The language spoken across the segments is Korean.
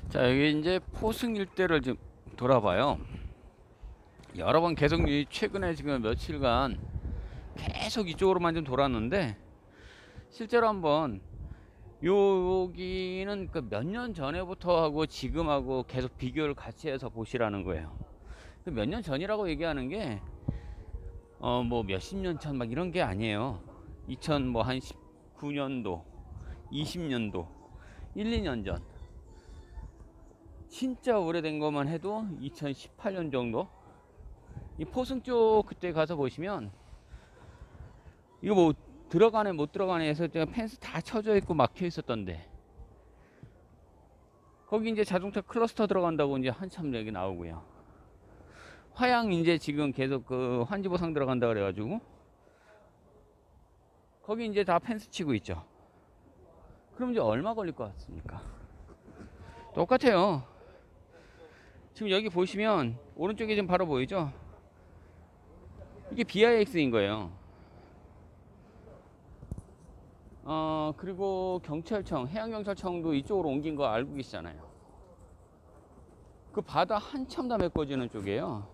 자, 여기 이제 포승 일대를 좀 돌아봐요. 여러 번 계속 최근에 지금 며칠간 계속 이쪽으로만 좀 돌았는데, 실제로 한번 여기는 그 몇 년 전에부터 하고 지금하고 계속 비교를 같이 해서 보시라는 거예요. 그 몇 년 전이라고 얘기하는 게 뭐 몇십 년 전 막 이런 게 아니에요. 2000 뭐 한 19년도, 20년도, 1, 2년 전. 진짜 오래된 것만 해도 2018년 정도. 이 포승 쪽 그때 가서 보시면 이거 뭐 들어가네 못 들어가네 해서 펜스 다 쳐져 있고 막혀 있었던데, 거기 이제 자동차 클러스터 들어간다고 이제 한참 얘기 나오고요. 화양 이제 지금 계속 그 환지보상 들어간다 그래가지고 거기 이제 다 펜스 치고 있죠. 그럼 이제 얼마 걸릴 것 같습니까? 똑같아요. 지금 여기 보시면 오른쪽에 지금 바로 보이죠? 이게 BIX인 거예요. 그리고 경찰청, 해양경찰청도 이쪽으로 옮긴 거 알고 계시잖아요. 그 바다 한참 다 메꿔지는 쪽이에요.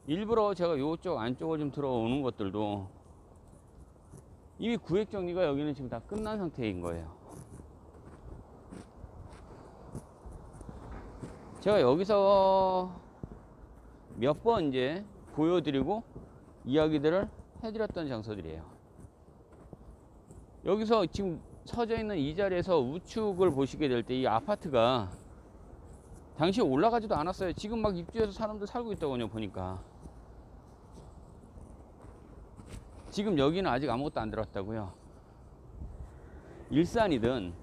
일부러 제가 요쪽 안쪽을 좀 들어오는 것들도 이미 구획 정리가 여기는 지금 다 끝난 상태인 거예요. 제가 여기서 몇 번 이제 보여드리고 이야기들을 해드렸던 장소들이에요. 여기서 지금 서져 있는 이 자리에서 우측을 보시게 될 때 이 아파트가 당시에 올라가지도 않았어요. 지금 막 입주해서 사람들 살고 있더군요, 보니까. 지금 여기는 아직 아무것도 안 들어왔다고요. 일산이든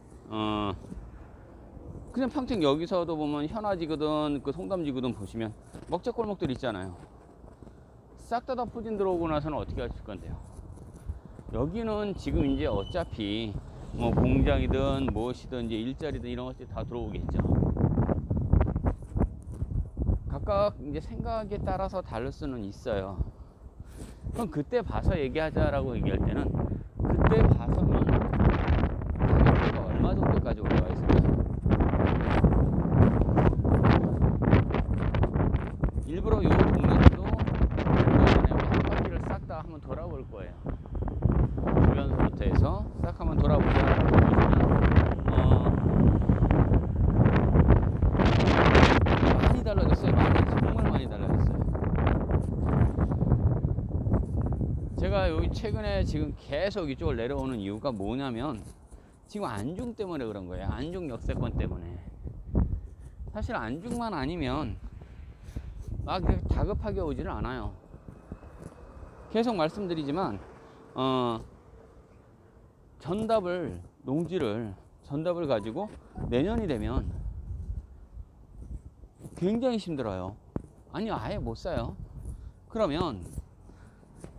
그냥 평택 여기서도 보면 현아지거든 그 송담지거든 보시면 먹자골목들 있잖아요. 싹 다 포진 들어오고 나서는 어떻게 하실 건데요? 여기는 지금 이제 어차피 뭐 공장이든 무엇이든 이제 일자리든 이런 것들이 다 들어오겠죠. 각각 이제 생각에 따라서 다를 수는 있어요. 그럼 그때 봐서 얘기하자라고 얘기할 때는 그때 봐서는 가격대가 얼마 정도까지 올라가 있을까요? 일부러 요 동네도 한 바퀴를 싹 다 한번 돌아볼 거예요. 주변서부터 해서 싹 한번 돌아보자. 많이 달라졌어요. 정말 많이 달라졌어요. 제가 여기 최근에 지금 계속 이쪽을 내려오는 이유가 뭐냐면 지금 안중 때문에 그런 거예요. 안중 역세권 때문에. 사실 안중만 아니면 막 다급하게 오지는 않아요. 계속 말씀드리지만 전답을 가지고 내년이 되면 굉장히 힘들어요. 아니 아예 못 사요. 그러면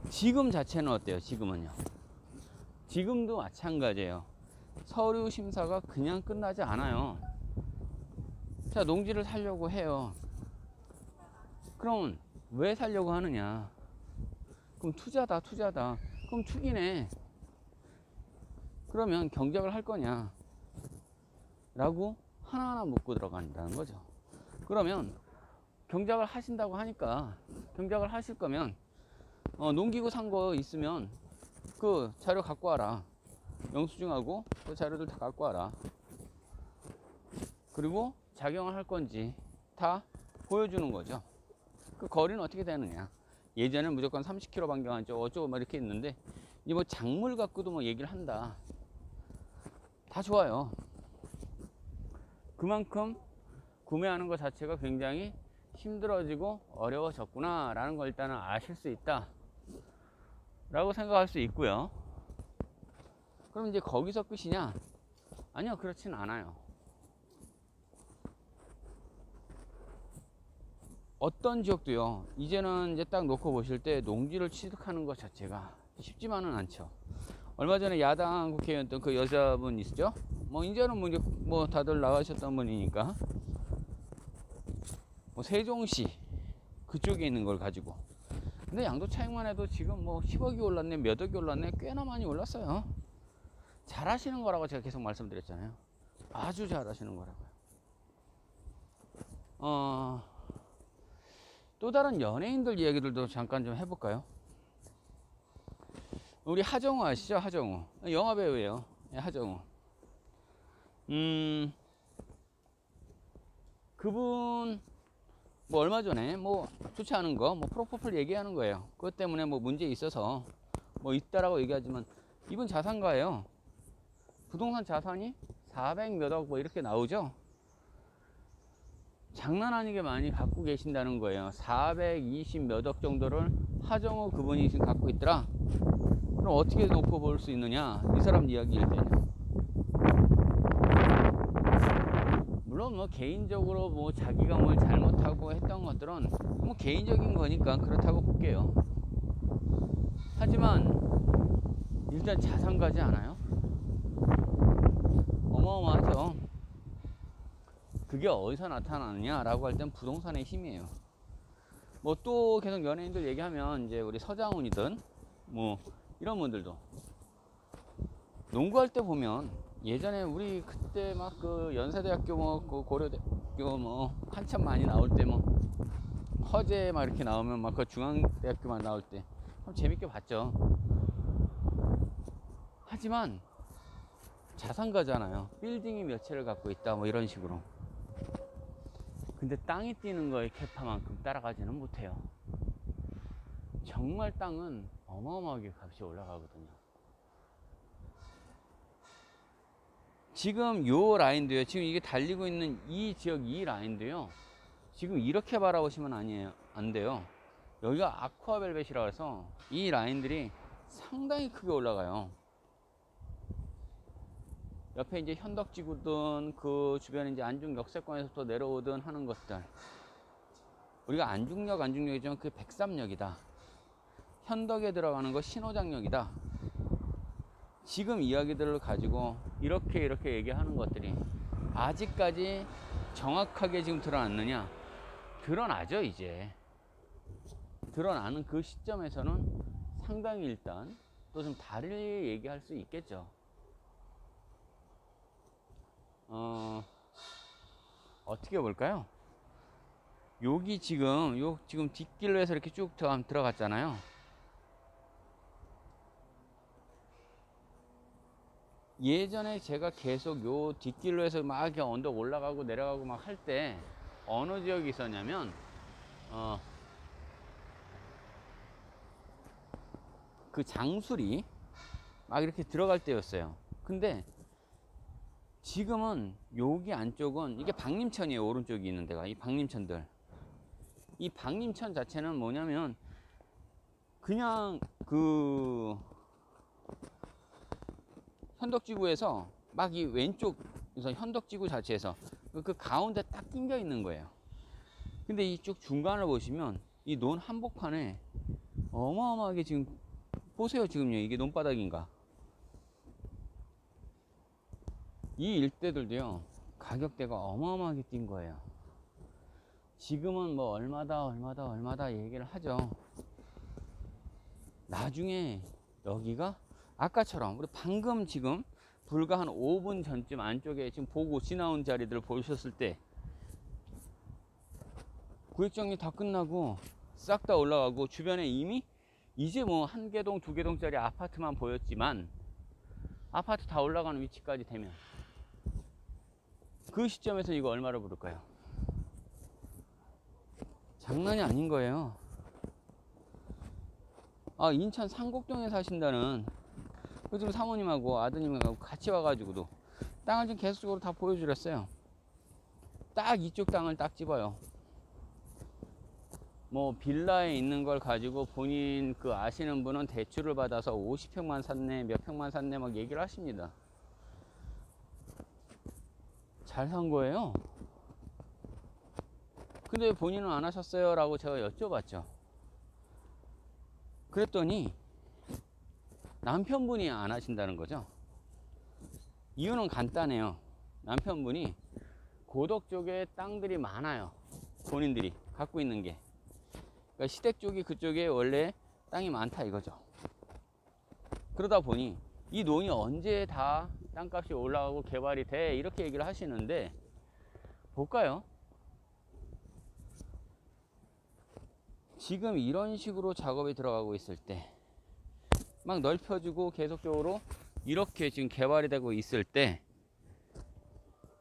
지금 자체는 어때요? 지금은요. 지금도 마찬가지예요. 서류 심사가 그냥 끝나지 않아요. 자, 농지를 사려고 해요. 그럼 왜 사려고 하느냐? 그럼 투자다. 그럼 투기네. 그러면 경작을 할 거냐? 라고 하나하나 묻고 들어간다는 거죠. 그러면 경작을 하신다고 하니까, 경작을 하실 거면 농기구 산 거 있으면 그 자료 갖고 와라. 영수증하고 그 자료들 다 갖고 와라. 그리고 작용을 할 건지 다 보여주는 거죠. 그 거리는 어떻게 되느냐? 예전에는 무조건 30km 반경 어쩌고 막 이렇게 있는데 이 뭐 작물 갖고도 뭐 얘기를 한다. 다 좋아요. 그만큼 구매하는 것 자체가 굉장히 힘들어지고 어려워졌구나 라는 걸 일단은 아실 수 있다 라고 생각할 수 있고요. 그럼 이제 거기서 끝이냐? 아니요, 그렇진 않아요. 어떤 지역도요, 이제는 이제 딱 놓고 보실 때 농지를 취득하는 것 자체가 쉽지만은 않죠. 얼마 전에 야당 국회의원던 그 여자분 있죠? 뭐 이제는 뭐 다들 나가셨던 분이니까 뭐 세종시 그쪽에 있는 걸 가지고, 근데 양도 차익만 해도 지금 뭐 10억이 올랐네, 몇 억이 올랐네, 꽤나 많이 올랐어요. 잘하시는 거라고 제가 계속 말씀드렸잖아요. 아주 잘하시는 거라고요. 또 다른 연예인들 이야기들도 잠깐 좀 해볼까요? 우리 하정우 아시죠? 하정우. 영화 배우예요. 하정우. 그분 뭐 얼마 전에 뭐 좋지 않은 거 뭐 프로포폴 얘기하는 거예요. 그것 때문에 뭐 문제 있어서 뭐 있다라고 얘기하지만 이분 자산가예요. 부동산 자산이 400 몇 억 뭐 이렇게 나오죠. 장난 아니게 많이 갖고 계신다는 거예요. 420 몇 억 정도를 하정우 그분이 지금 갖고 있더라. 그럼 어떻게 놓고 볼 수 있느냐, 이 사람 이야기일 때는. 물론 뭐 개인적으로 뭐 자기가 뭘 잘못하고 했던 것들은 뭐 개인적인 거니까 그렇다고 볼게요. 하지만 일단 자산가지 않아요? 어마어마하죠. 그게 어디서 나타나느냐 라고 할 땐 부동산의 힘이에요. 뭐 또 계속 연예인들 얘기하면 이제 우리 서장훈이든 뭐 이런 분들도 농구할 때 보면 예전에 우리 그때 막 그 연세대학교 뭐 그 고려대학교 뭐 한참 많이 나올 때 뭐 허재 막 이렇게 나오면 막 그 중앙대학교만 나올 때 참 재밌게 봤죠. 하지만 자산가잖아요. 빌딩이 몇 채를 갖고 있다 뭐 이런 식으로. 근데 땅이 뛰는 거에 캐파만큼 따라가지는 못해요. 정말 땅은 어마어마하게 값이 올라가거든요. 지금 요 라인도요, 지금 이게 달리고 있는 이 지역 이 라인도요, 지금 이렇게 바라보시면 안 돼요. 여기가 아쿠아벨벳이라고 해서 이 라인들이 상당히 크게 올라가요. 옆에 이제 현덕지구든 그 주변에 이제 안중 역세권에서부터 내려오든 하는 것들. 우리가 안중역이지만 그게 백삼역이다. 현덕에 들어가는 거 신호장역이다. 지금 이야기들을 가지고 이렇게 얘기하는 것들이 아직까지 정확하게 지금 드러났느냐? 드러나죠, 이제. 드러나는 그 시점에서는 상당히 일단 또 좀 다르게 얘기할 수 있겠죠. 어떻게 볼까요? 여기 지금 뒷길로 해서 이렇게 쭉 들어갔잖아요. 예전에 제가 계속 요 뒷길로 해서 막 이렇게 언덕 올라가고 내려가고 막 할 때 어느 지역이 있었냐면 그 장술이 막 이렇게 들어갈 때였어요. 근데 지금은 여기 안쪽은 이게 박림천이에요. 오른쪽에 있는 데가 이 박림천들. 이 박림천 자체는 뭐냐면 그냥 그 현덕지구에서 막 이 왼쪽에서 현덕지구 자체에서 그 가운데 딱 낑겨 있는 거예요. 근데 이쪽 중간을 보시면 이 논 한복판에 어마어마하게 지금 보세요. 지금요, 이게 논바닥인가. 이 일대들도요, 가격대가 어마어마하게 뛴 거예요. 지금은 뭐 얼마다 얘기를 하죠. 나중에 여기가 아까처럼 우리 방금 지금 불과 한 5분 전쯤 안쪽에 지금 보고 지나온 자리들을 보셨을 때 구획정리 다 끝나고 싹 다 올라가고 주변에 이미 이제 뭐 한 개동 두 개동짜리 아파트만 보였지만 아파트 다 올라가는 위치까지 되면 그 시점에서 이거 얼마를 부를까요? 장난이 아닌 거예요. 인천 상곡동에 사신다는 요즘 사모님하고 아드님하고 같이 와가지고도 땅을 좀 계속적으로 다 보여주렸어요. 딱 이쪽 땅을 딱 집어요. 뭐 빌라에 있는 걸 가지고 본인 그 아시는 분은 대출을 받아서 50평만 샀네 몇 평만 샀네 막 얘기를 하십니다. 잘 산 거예요. 근데 왜 본인은 안 하셨어요? 라고 제가 여쭤봤죠. 그랬더니 남편분이 안 하신다는 거죠. 이유는 간단해요. 남편분이 고덕 쪽에 땅들이 많아요. 본인들이 갖고 있는 게. 그러니까 시댁 쪽이 그쪽에 원래 땅이 많다 이거죠. 그러다 보니 이 논이 언제 다 땅값이 올라가고 개발이 돼 이렇게 얘기를 하시는데 볼까요? 지금 이런 식으로 작업이 들어가고 있을 때 막 넓혀주고 계속적으로 이렇게 지금 개발이 되고 있을 때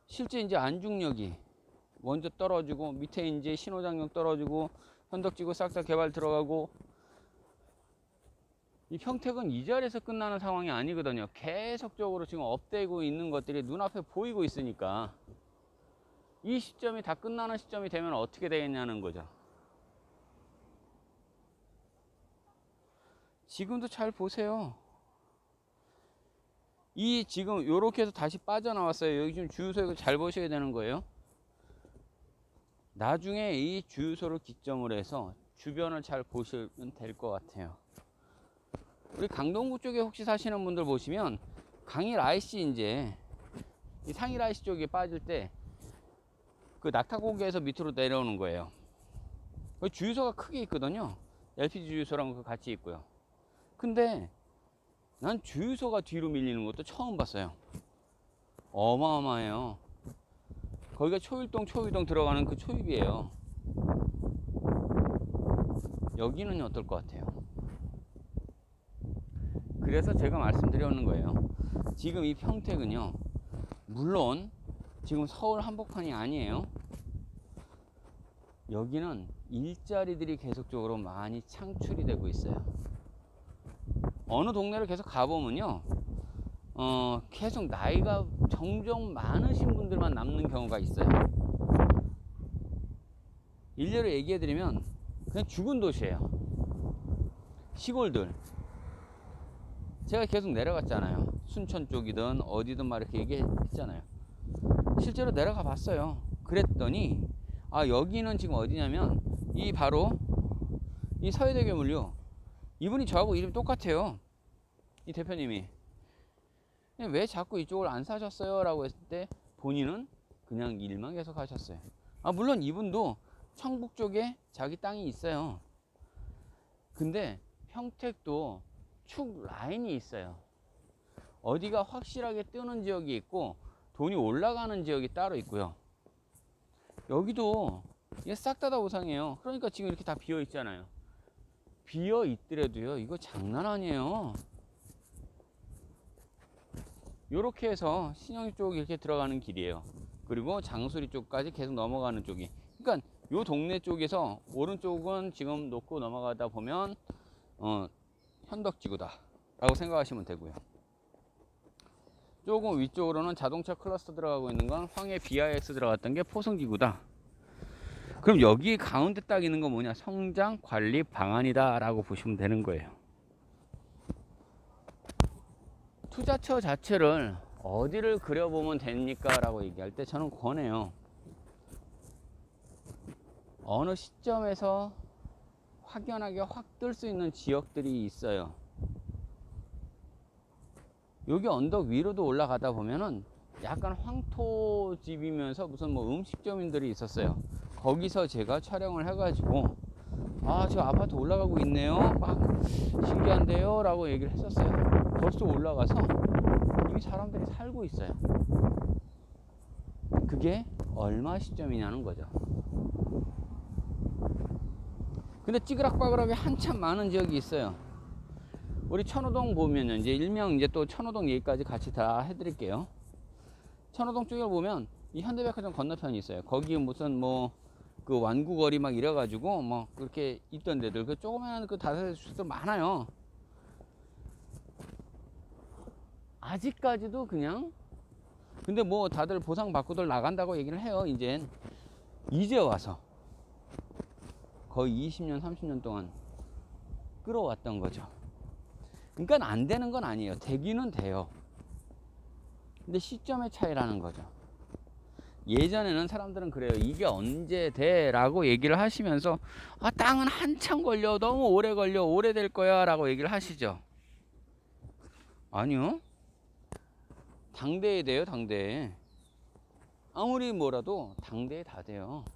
실제 이제 안중력이 먼저 떨어지고 밑에 이제 신호장력 떨어지고 현덕지구 싹싹 개발 들어가고 이 평택은 이 자리에서 끝나는 상황이 아니거든요. 계속적으로 지금 업되고 있는 것들이 눈앞에 보이고 있으니까 이 시점이 다 끝나는 시점이 되면 어떻게 되겠냐는 거죠. 지금도 잘 보세요. 이 지금 요렇게 해서 다시 빠져나왔어요. 여기 지금 주유소 이거 잘 보셔야 되는 거예요. 나중에 이 주유소를 기점으로 해서 주변을 잘 보시면 될 것 같아요. 우리 강동구 쪽에 혹시 사시는 분들 보시면 강일 IC 이제 이 상일 IC 쪽에 빠질 때 그 낙타고개에서 밑으로 내려오는 거예요. 그 주유소가 크게 있거든요. LPG 주유소랑 그 같이 있고요. 근데 난 주유소가 뒤로 밀리는 것도 처음 봤어요. 어마어마해요. 거기가 초일동 초유동 들어가는 그 초입이에요. 여기는 어떨 것 같아요? 그래서 제가 말씀드리는 거예요. 지금 이 평택은요, 물론 지금 서울 한복판이 아니에요. 여기는 일자리들이 계속적으로 많이 창출이 되고 있어요. 어느 동네를 계속 가보면요, 계속 나이가 점점 많으신 분들만 남는 경우가 있어요. 일례로 얘기해드리면 그냥 죽은 도시예요. 시골들. 제가 계속 내려갔잖아요. 순천 쪽이든 어디든 막 이렇게 얘기했잖아요. 실제로 내려가 봤어요. 그랬더니 여기는 지금 어디냐면 이 바로 이 서해대교물요. 이분이 저하고 이름이 똑같아요. 이 대표님이 왜 자꾸 이쪽을 안 사셨어요? 라고 했을 때 본인은 그냥 일만 계속 하셨어요. 물론 이분도 청북 쪽에 자기 땅이 있어요. 근데 평택도 축 라인이 있어요. 어디가 확실하게 뜨는 지역이 있고 돈이 올라가는 지역이 따로 있고요. 여기도 이게 싹 다 우상이에요. 그러니까 지금 이렇게 다 비어 있잖아요. 비어 있더라도요, 이거 장난 아니에요. 요렇게 해서 신영리 쪽 이렇게 들어가는 길이에요. 그리고 장수리 쪽까지 계속 넘어가는 쪽이. 그러니까 요 동네 쪽에서 오른쪽은 지금 놓고 넘어가다 보면 현덕지구다 라고 생각하시면 되고요. 조금 위쪽으로는 자동차 클러스터 들어가고 있는 건 황해 BIX 들어갔던 게 포성지구다. 그럼 여기 가운데 딱 있는 건 뭐냐? 성장 관리 방안이다 라고 보시면 되는 거예요. 투자처 자체를 어디를 그려보면 됩니까? 라고 얘기할 때 저는 권해요. 어느 시점에서 확연하게 확 뜰 수 있는 지역들이 있어요. 여기 언덕 위로도 올라가다 보면은 약간 황토집이면서 무슨 뭐 음식점인들이 있었어요. 거기서 제가 촬영을 해가지고 저 아파트 올라가고 있네요, 막 신기한데요 라고 얘기를 했었어요. 벌써 올라가서 이미 사람들이 살고 있어요. 그게 얼마 시점이냐는 거죠. 근데 찌그락빠그락이 한참 많은 지역이 있어요. 우리 천호동 보면요, 이제 일명 이제 또 천호동 얘기까지 같이 다 해드릴게요. 천호동 쪽에 보면 이 현대백화점 건너편이 있어요. 거기 무슨 뭐 그 완구거리 막 이래가지고 뭐 그렇게 있던 데들, 그 조그마한 그 다세대 주택들 많아요. 아직까지도 그냥, 근데 뭐 다들 보상 받고들 나간다고 얘기를 해요. 이제 와서 거의 20년 30년 동안 끌어왔던 거죠. 그러니까 안 되는 건 아니에요. 되기는 돼요. 근데 시점의 차이라는 거죠. 예전에는 사람들은 그래요. 이게 언제 돼? 라고 얘기를 하시면서 땅은 한참 걸려, 너무 오래 걸려, 오래될 거야 라고 얘기를 하시죠. 아니요. 당대에 돼요. 당대에. 아무리 뭐라도 당대에 다 돼요.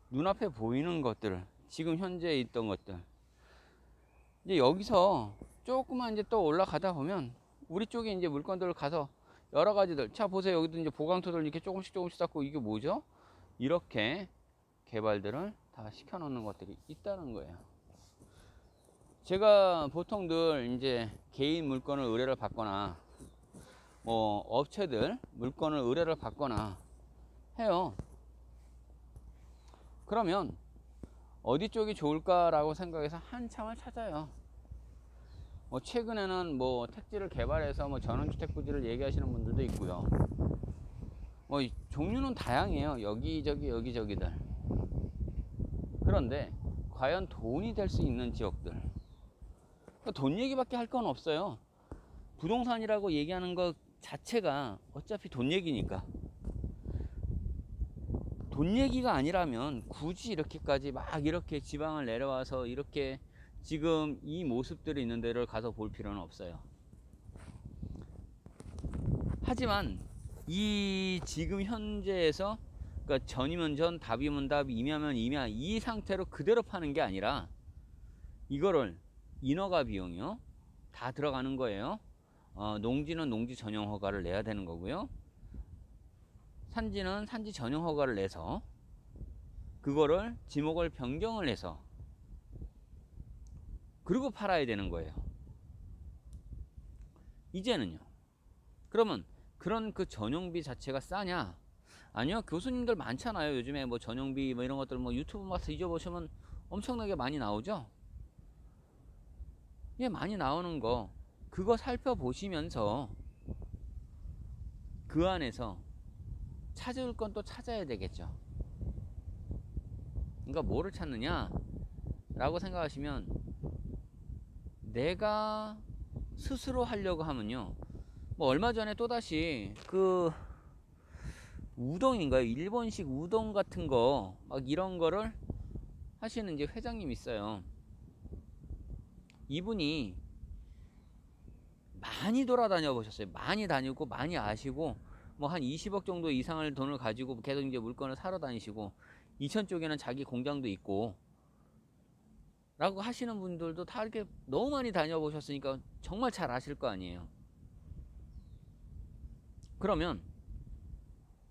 눈앞에 보이는 것들, 지금 현재 있던 것들, 이제 여기서 조금만 이제 또 올라가다 보면 우리 쪽에 이제 물건들 가서 여러 가지들, 자 보세요. 여기도 이제 보강토들 이렇게 조금씩 쌓고, 이게 뭐죠? 이렇게 개발들을 다 시켜놓는 것들이 있다는 거예요. 제가 보통들 이제 개인 물건을 의뢰를 받거나 뭐 업체들 물건을 의뢰를 받거나 해요. 그러면 어디 쪽이 좋을까라고 생각해서 한참을 찾아요. 뭐 최근에는 뭐 택지를 개발해서 뭐 전원주택 부지를 얘기하시는 분들도 있고요. 뭐 종류는 다양해요. 여기저기들. 그런데 과연 돈이 될 수 있는 지역들, 돈 얘기밖에 할 건 없어요. 부동산이라고 얘기하는 것 자체가 어차피 돈 얘기니까. 돈 얘기가 아니라면 굳이 이렇게까지 막 이렇게 지방을 내려와서 이렇게 지금 이 모습들이 있는 데를 가서 볼 필요는 없어요. 하지만 이 지금 현재에서, 그러니까 전이면 전, 답이면 답, 임야면 임야, 이 상태로 그대로 파는 게 아니라 이거를 인허가 비용이요 다 들어가는 거예요. 농지는 농지 전용 허가를 내야 되는 거고요. 산지는 산지 전용 허가를 내서 그거를 지목을 변경을 해서 그리고 팔아야 되는 거예요. 이제는요. 그러면 그런 그 전용비 자체가 싸냐? 아니요. 교수님들 많잖아요. 요즘에 뭐 전용비 뭐 이런 것들 뭐 유튜브 가서 잊어보시면 엄청나게 많이 나오죠. 예, 많이 나오는 거 그거 살펴보시면서 그 안에서 찾을 건 또 찾아야 되겠죠. 그러니까 뭐를 찾느냐 라고 생각하시면, 내가 스스로 하려고 하면요, 뭐 얼마 전에 또다시 그 우동인가요? 일본식 우동 같은 거 막 이런 거를 하시는 이제 회장님 있어요. 이분이 많이 돌아다녀 보셨어요. 많이 다니고 많이 아시고 뭐 한 20억 정도 이상을 돈을 가지고 계속 이제 물건을 사러 다니시고, 이천 쪽에는 자기 공장도 있고 라고 하시는 분들도 다 이렇게 너무 많이 다녀보셨으니까 정말 잘 아실 거 아니에요. 그러면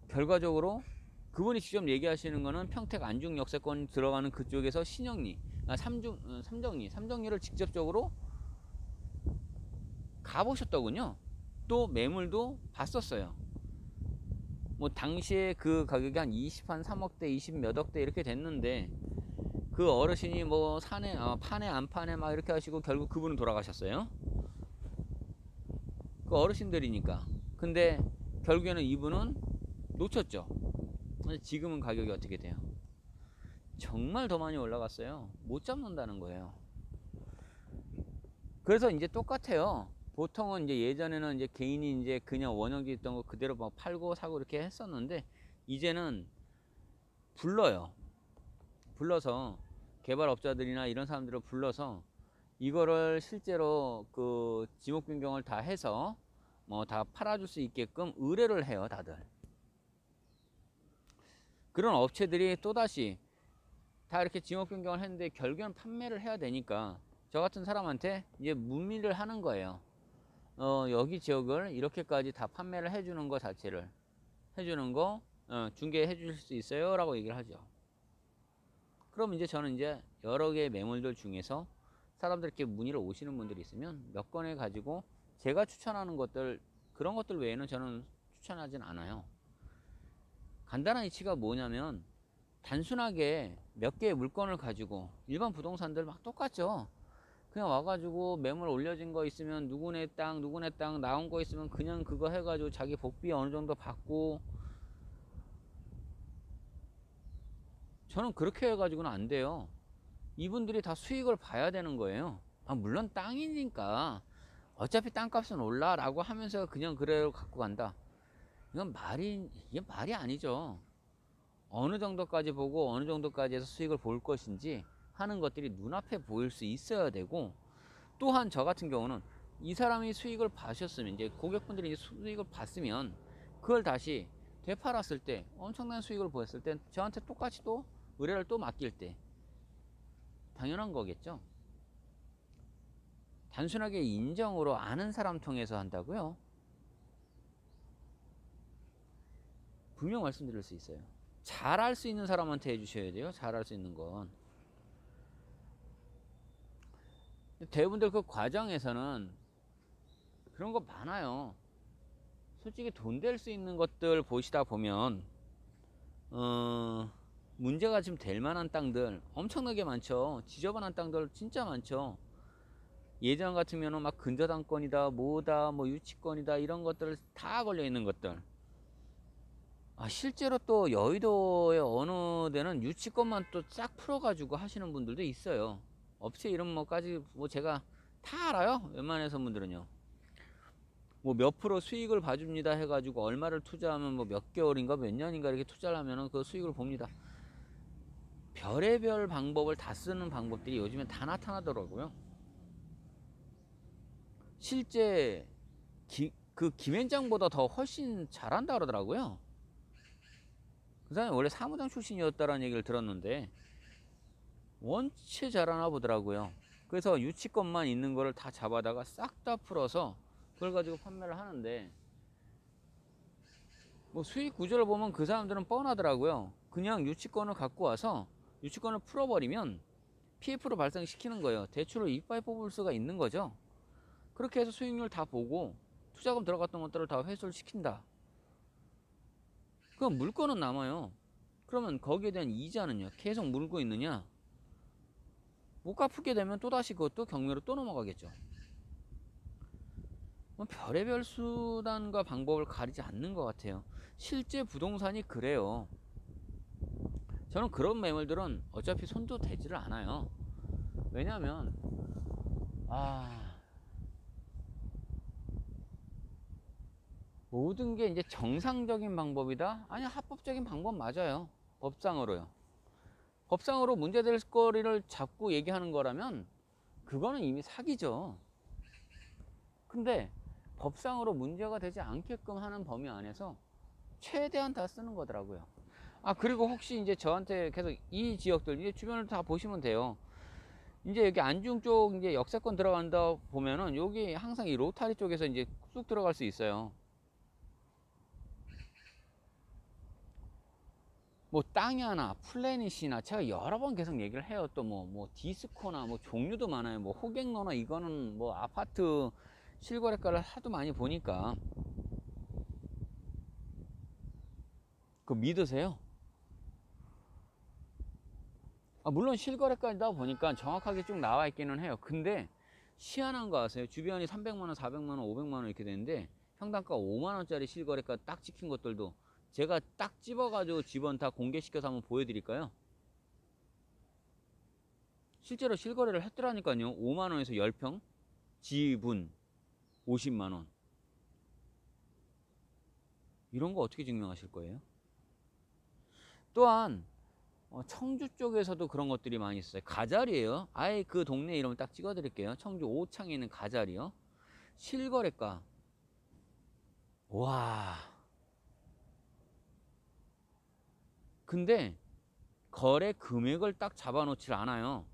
결과적으로 그분이 직접 얘기하시는 거는 평택 안중 역세권 들어가는 그쪽에서 신영리, 삼정리를 직접적으로 가보셨더군요. 또 매물도 봤었어요. 뭐 당시에 그 가격이 한 20한 3억대 20 몇 억대 이렇게 됐는데, 그 어르신이 뭐 사내 파네 안 파네 막 이렇게 하시고 결국 그분은 돌아가셨어요. 그 어르신들이니까. 근데 결국에는 이분은 놓쳤죠. 지금은 가격이 어떻게 돼요? 정말 더 많이 올라갔어요. 못 잡는다는 거예요. 그래서 이제 똑같아요. 보통은 이제 예전에는 이제 개인이 이제 그냥 원형지 있던 거 그대로 막 팔고 사고 이렇게 했었는데, 이제는 불러서 개발업자들이나 이런 사람들을 불러서 이거를 실제로 그 지목 변경을 다 해서 뭐 다 팔아줄 수 있게끔 의뢰를 해요, 다들. 그런 업체들이 또다시 다 이렇게 지목 변경을 했는데 결국엔 판매를 해야 되니까 저 같은 사람한테 이제 문의를 하는 거예요. 여기 지역을 이렇게까지 다 판매를 해주는 거 자체를 해주는 거 중개해 주실 수 있어요? 라고 얘기를 하죠. 그럼 이제 저는 이제 여러 개의 매물들 중에서 사람들께 문의를 오시는 분들이 있으면 몇 건에 가지고 제가 추천하는 것들, 그런 것들 외에는 저는 추천하진 않아요. 간단한 이치가 뭐냐면, 단순하게 몇 개의 물건을 가지고 일반 부동산들 막 똑같죠. 그냥 와가지고 매물 올려진 거 있으면 누구네 땅 나온 거 있으면 그냥 그거 해가지고 자기 복비 어느 정도 받고, 저는 그렇게 해가지고는 안 돼요. 이분들이 다 수익을 봐야 되는 거예요. 물론 땅이니까 어차피 땅값은 올라 라고 하면서 그냥 그래로 갖고 간다, 이게 말이 아니죠. 어느 정도까지 보고 어느 정도까지 해서 수익을 볼 것인지 하는 것들이 눈앞에 보일 수 있어야 되고, 또한 저 같은 경우는 이 사람이 수익을 봐셨으면, 이제 고객분들이 이제 수익을 봤으면 그걸 다시 되팔았을 때 엄청난 수익을 보였을 때 저한테 똑같이 또 의뢰를 또 맡길 때 당연한 거겠죠. 단순하게 인정으로 아는 사람 통해서 한다고요? 분명 말씀드릴 수 있어요. 잘할 수 있는 사람한테 해주셔야 돼요. 잘할 수 있는 건. 대부분들 그 과정에서는 그런 거 많아요. 솔직히 돈 될 수 있는 것들 보시다 보면 문제가 좀 될 만한 땅들 엄청나게 많죠. 지저분한 땅들 진짜 많죠. 예전 같으면은 막 근저당권이다 뭐다 뭐 유치권이다 이런 것들 다 걸려 있는 것들. 실제로 또 여의도의 어느 데는 유치권만 또 싹 풀어 가지고 하시는 분들도 있어요. 업체 이름 뭐까지 뭐 제가 다 알아요. 웬만해서 분들은요. 뭐 몇 프로 수익을 봐줍니다 해가지고 얼마를 투자하면 뭐 몇 개월인가 몇 년인가 이렇게 투자를 하면은 그 수익을 봅니다. 별의별 방법을 다 쓰는 방법들이 요즘엔 다 나타나더라고요. 실제 그 김앤장보다 더 훨씬 잘한다 그러더라고요. 그 사람이 원래 사무장 출신이었다라는 얘기를 들었는데 원체 잘하나 보더라고요. 그래서 유치권만 있는 거를 다 잡아다가 싹 다 풀어서 그걸 가지고 판매를 하는데 뭐 수익 구조를 보면 그 사람들은 뻔하더라고요. 그냥 유치권을 갖고 와서 유치권을 풀어버리면 PF로 발생시키는 거예요. 대출을 이빨 뽑을 수가 있는 거죠. 그렇게 해서 수익률 다 보고 투자금 들어갔던 것들을 다 회수를 시킨다. 그럼 물건은 남아요. 그러면 거기에 대한 이자는요? 계속 물고 있느냐? 못 갚게 되면 또다시 그것도 경매로 또 넘어가겠죠. 별의별 수단과 방법을 가리지 않는 것 같아요. 실제 부동산이 그래요. 저는 그런 매물들은 어차피 손도 대지를 않아요. 왜냐하면 모든 게 이제 정상적인 방법이다? 아니 합법적인 방법 맞아요. 법상으로요. 법상으로 문제될 거리를 잡고 얘기하는 거라면 그거는 이미 사기죠. 근데 법상으로 문제가 되지 않게끔 하는 범위 안에서 최대한 다 쓰는 거더라고요. 그리고 혹시 이제 저한테 계속 이 지역들 이제 주변을 다 보시면 돼요. 이제 여기 안중 쪽 이제 역세권 들어간다 보면은 여기 항상 이 로타리 쪽에서 이제 쑥 들어갈 수 있어요. 뭐 땅이 하나 플래닛이나 제가 여러 번 계속 얘기를 해요. 또 뭐 디스코나 뭐 종류도 많아요. 뭐 호갱로나 이거는 뭐 아파트 실거래가를 하도 많이 보니까 그거 믿으세요? 물론 실거래가다 보니까 정확하게 쭉 나와 있기는 해요. 근데 희한한 거 아세요? 주변이 300만원 400만원 500만원 이렇게 되는데 평당가 5만원짜리 실거래가 딱 찍힌 것들도 제가 딱 집어가지고 집원 다 공개시켜서 한번 보여드릴까요? 실제로 실거래를 했더라니까요. 5만원에서 10평 지분 50만원 이런 거 어떻게 증명하실 거예요? 또한 청주 쪽에서도 그런 것들이 많이 있어요. 가자리에요. 아예 그 동네 이름을 딱 찍어 드릴게요. 청주 오창에 있는 가자리요. 실거래가 와, 근데 거래 금액을 딱 잡아 놓질 않아요.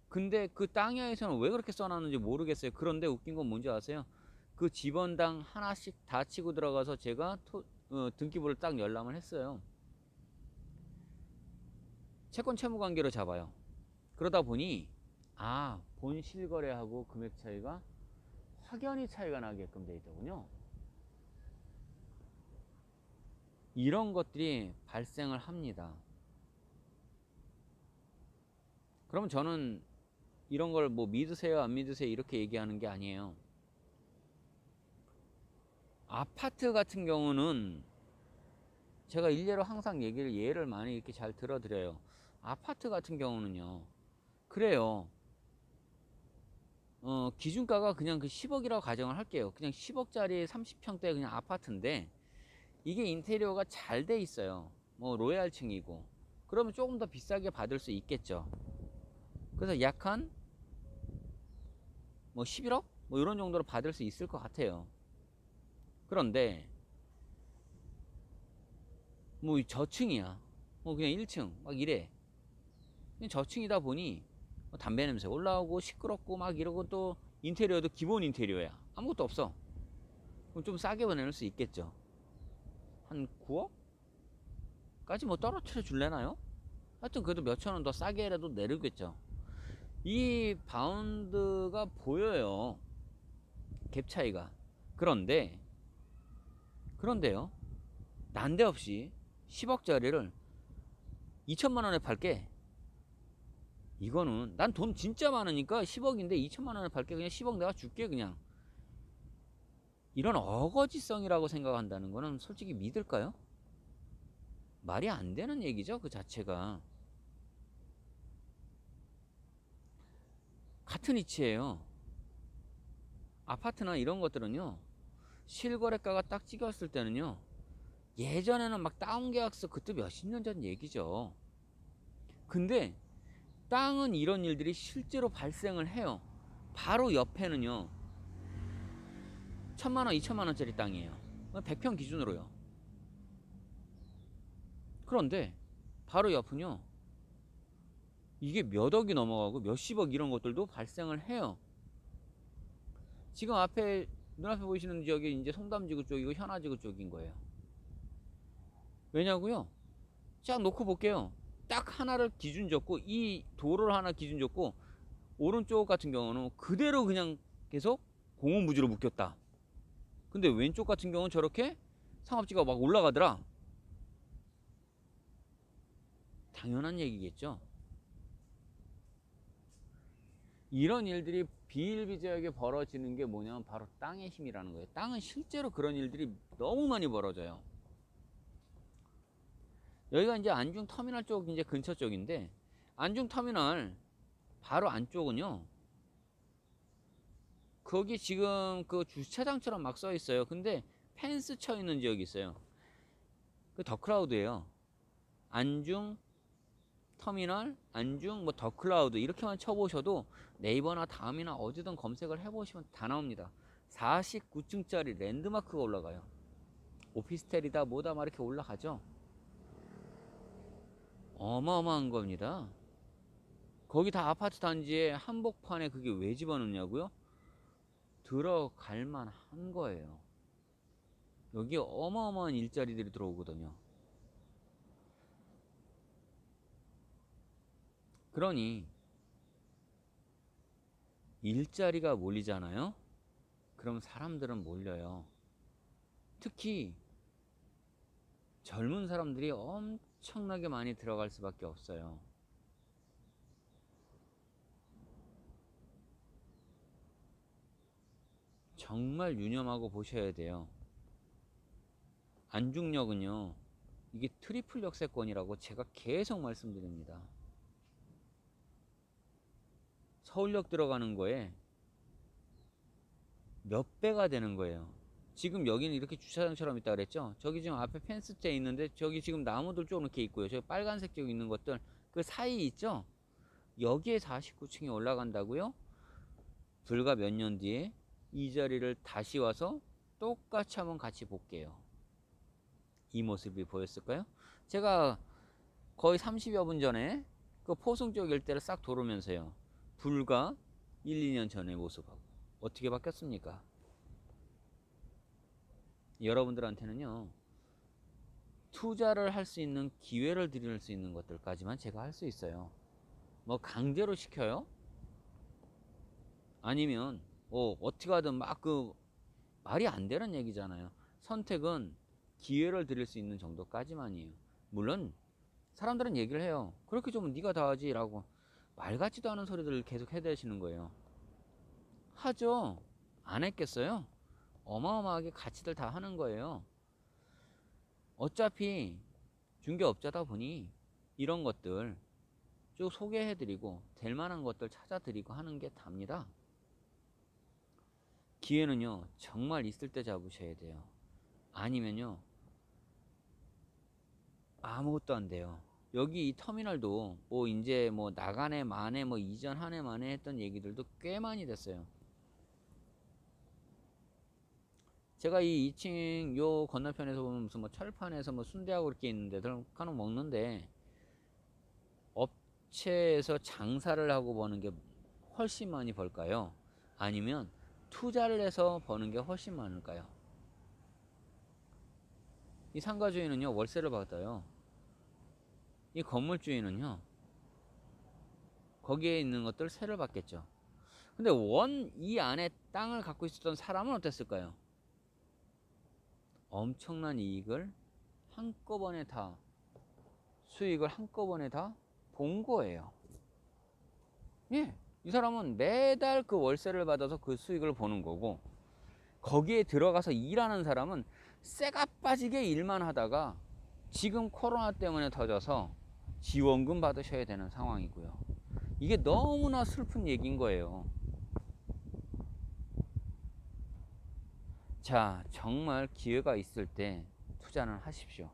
근데 그 땅야에서는 왜 그렇게 써놨는지 모르겠어요. 그런데 웃긴 건 뭔지 아세요? 그 집원당 하나씩 다 치고 들어가서 제가 등기부를 딱 열람을 했어요. 채권 채무 관계로 잡아요. 그러다 보니 본 실거래하고 금액 차이가 확연히 차이가 나게끔 돼 있더군요. 이런 것들이 발생을 합니다. 그럼 저는 이런 걸 뭐 믿으세요 안 믿으세요 이렇게 얘기하는 게 아니에요. 아파트 같은 경우는 제가 일례로 항상 예를 많이 이렇게 잘 들어드려요. 아파트 같은 경우는요 그래요. 기준가가 그냥 그 10억이라고 가정을 할게요. 그냥 10억짜리 30평대 그냥 아파트인데 이게 인테리어가 잘 돼 있어요. 뭐 로얄층이고 그러면 조금 더 비싸게 받을 수 있겠죠. 그래서 약 한 뭐 11억? 뭐 이런 정도로 받을 수 있을 것 같아요. 그런데 뭐 저층이야. 뭐 그냥 1층 막 이래. 저층이다 보니 담배 냄새 올라오고 시끄럽고 막 이러고 또 인테리어도 기본 인테리어야. 아무것도 없어. 그럼 좀 싸게 보낼 수 있겠죠. 한 9억? 까지 뭐 떨어뜨려 줄래나요? 하여튼 그래도 몇천 원 더 싸게라도 내리겠죠. 이 바운드가 보여요. 갭 차이가. 그런데요, 난데없이 10억짜리를 2천만 원에 팔게. 이거는 난 돈 진짜 많으니까 10억인데 2천만 원에 팔게. 그냥 10억 내가 줄게 그냥. 이런 어거지성이라고 생각한다는 거는 솔직히 믿을까요? 말이 안 되는 얘기죠, 그 자체가. 같은 이치예요. 아파트나 이런 것들은요, 실거래가가 딱 찍혔을 때는요, 예전에는 막 다운계약서, 그때 몇십 년 전 얘기죠. 근데 땅은 이런 일들이 실제로 발생을 해요. 바로 옆에는요, 1,000만원 2천만원짜리 땅이에요. 100평 기준으로요. 그런데 바로 옆은요, 이게 몇 억이 넘어가고 몇십억 이런 것들도 발생을 해요. 지금 앞에 눈앞에 보이시는 지역이 이제 송담지구 쪽이고 현아지구 쪽인 거예요. 왜냐고요? 쫙 놓고 볼게요. 딱 하나를 기준 줬고, 이 도로를 하나 기준 줬고, 오른쪽 같은 경우는 그대로 그냥 계속 공원부지로 묶였다. 근데 왼쪽 같은 경우는 저렇게 상업지가 막 올라가더라. 당연한 얘기겠죠. 이런 일들이 비일비재하게 벌어지는 게 뭐냐면 바로 땅의 힘이라는 거예요. 땅은 실제로 그런 일들이 너무 많이 벌어져요. 여기가 이제 안중터미널 쪽 이제 근처 쪽인데, 안중터미널 바로 안쪽은요, 거기 지금 그 주차장처럼 막 써 있어요. 근데 펜스 쳐 있는 지역이 있어요. 그 더클라우드예요. 안중 터미널, 안중 뭐 더클라우드 이렇게만 쳐보셔도 네이버나 다음이나 어디든 검색을 해보시면 다 나옵니다. 49층짜리 랜드마크가 올라가요. 오피스텔이다 뭐다 막 이렇게 올라가죠. 어마어마한 겁니다. 거기 다 아파트 단지에 한복판에 그게 왜 집어넣냐고요? 들어갈 만한 거예요. 여기 어마어마한 일자리들이 들어오거든요. 그러니 일자리가 몰리잖아요. 그럼 사람들은 몰려요. 특히 젊은 사람들이 엄청나게 많이 들어갈 수밖에 없어요. 정말 유념하고 보셔야 돼요. 안중역은요, 이게 트리플 역세권이라고 제가 계속 말씀드립니다. 서울역 들어가는 거에 몇 배가 되는 거예요. 지금 여기는 이렇게 주차장처럼 있다 그랬죠. 저기 지금 앞에 펜스째 있는데, 저기 지금 나무들 좀 이렇게 있고요. 저기 빨간색 쪽 있는 것들 그 사이 있죠. 여기에 49층이 올라간다고요? 불과 몇 년 뒤에 이 자리를 다시 와서 똑같이 한번 같이 볼게요. 이 모습이 보였을까요? 제가 거의 30여 분 전에 그 포승 쪽 일대를 싹 돌으면서요, 불과 1, 2년 전의 모습하고 어떻게 바뀌었습니까? 여러분들한테는요, 투자를 할 수 있는 기회를 드릴 수 있는 것들까지만 제가 할 수 있어요. 뭐 강제로 시켜요? 아니면 어떻게 하든 막 그 말이 안 되는 얘기잖아요. 선택은 기회를 드릴 수 있는 정도까지만이에요. 물론 사람들은 얘기를 해요. 그렇게 좀 네가 다 하지 라고. 말 같지도 않은 소리들을 계속 해대시는 거예요. 하죠. 안 했겠어요? 어마어마하게 가치들 다 하는 거예요. 어차피 중개업자다 보니 이런 것들 쭉 소개해드리고 될 만한 것들 찾아드리고 하는 게 답니다. 기회는요, 정말 있을 때 잡으셔야 돼요. 아니면요, 아무것도 안 돼요. 여기 이 터미널도 뭐 이제 뭐 나간해 만에 뭐 이전 한 해 만에 했던 얘기들도 꽤 많이 됐어요. 제가 이 2층 요 건너편에서 보면 무슨 뭐 철판에서 뭐 순대하고 이렇게 있는데 들 간혹 먹는데, 업체에서 장사를 하고 버는 게 훨씬 많이 벌까요? 아니면 투자를 해서 버는 게 훨씬 많을까요? 이 상가 주인은요, 월세를 받아요. 이 건물주인은요, 거기에 있는 것들 세를 받겠죠. 근데 이 안에 땅을 갖고 있었던 사람은 어땠을까요? 엄청난 이익을 한꺼번에 다, 수익을 한꺼번에 다 본 거예요. 예, 이 사람은 매달 그 월세를 받아서 그 수익을 보는 거고, 거기에 들어가서 일하는 사람은 쇠가 빠지게 일만 하다가 지금 코로나 때문에 터져서 지원금 받으셔야 되는 상황이고요. 이게 너무나 슬픈 얘기인 거예요. 자, 정말 기회가 있을 때 투자는 하십시오.